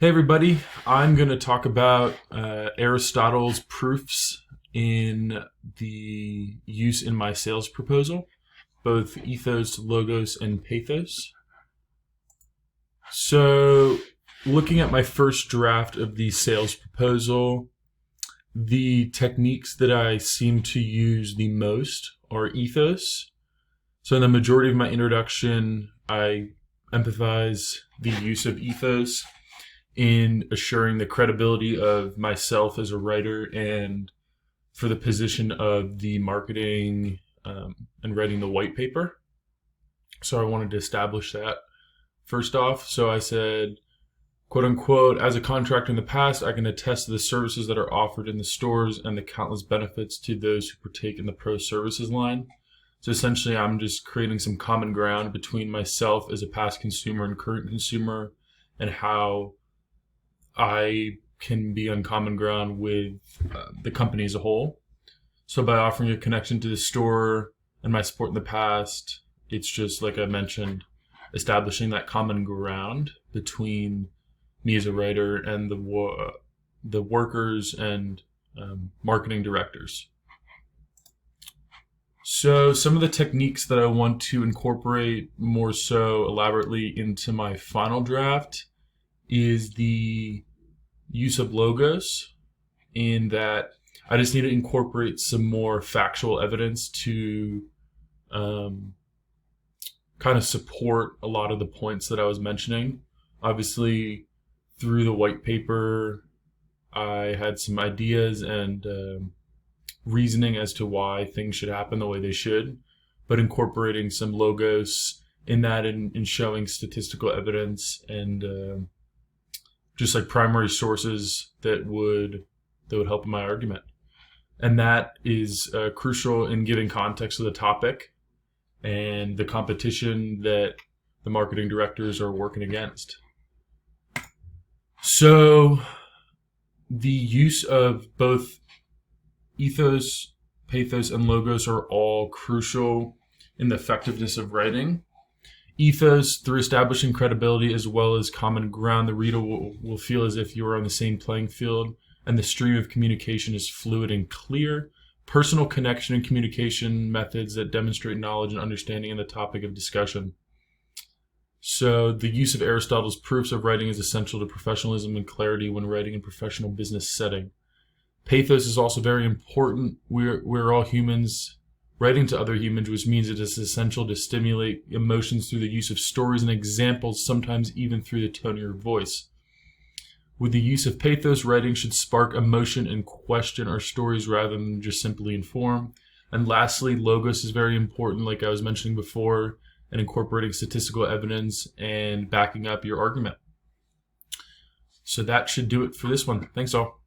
Hey everybody, I'm going to talk about Aristotle's proofs in the use in my sales proposal, both ethos, logos, and pathos. So, looking at my first draft of the sales proposal, the techniques that I seem to use the most are ethos. So, in the majority of my introduction, I empathize the use of ethos in assuring the credibility of myself as a writer and for the position of the marketing and writing the white paper. So I wanted to establish that first off. So I said, quote unquote, as a contractor in the past, I can attest to the services that are offered in the stores and the countless benefits to those who partake in the pro services line. So essentially, I'm just creating some common ground between myself as a past consumer and current consumer and how I can be on common ground with the company as a whole. So by offering a connection to the store and my support in the past, it's just like I mentioned, establishing that common ground between me as a writer and the workers and marketing directors. So some of the techniques that I want to incorporate more so elaborately into my final draft is the use of logos, in that I just need to incorporate some more factual evidence to kind of support a lot of the points that I was mentioning. Obviously, through the white paper, I had some ideas and reasoning as to why things should happen the way they should, but incorporating some logos in that and showing statistical evidence and just like primary sources that would help in my argument. And that is crucial in giving context to the topic and the competition that the marketing directors are working against. So the use of both ethos, pathos, and logos are all crucial in the effectiveness of writing. Ethos, through establishing credibility as well as common ground, the reader will feel as if you are on the same playing field and the stream of communication is fluid and clear. Personal connection and communication methods that demonstrate knowledge and understanding in the topic of discussion. So the use of Aristotle's proofs of writing is essential to professionalism and clarity when writing in a professional business setting. Pathos is also very important. We're all humans writing to other humans, which means it is essential to stimulate emotions through the use of stories and examples, sometimes even through the tone of your voice. With the use of pathos, writing should spark emotion and question our stories rather than just simply inform. And lastly, logos is very important, like I was mentioning before, and incorporating statistical evidence and backing up your argument. So that should do it for this one. Thanks all.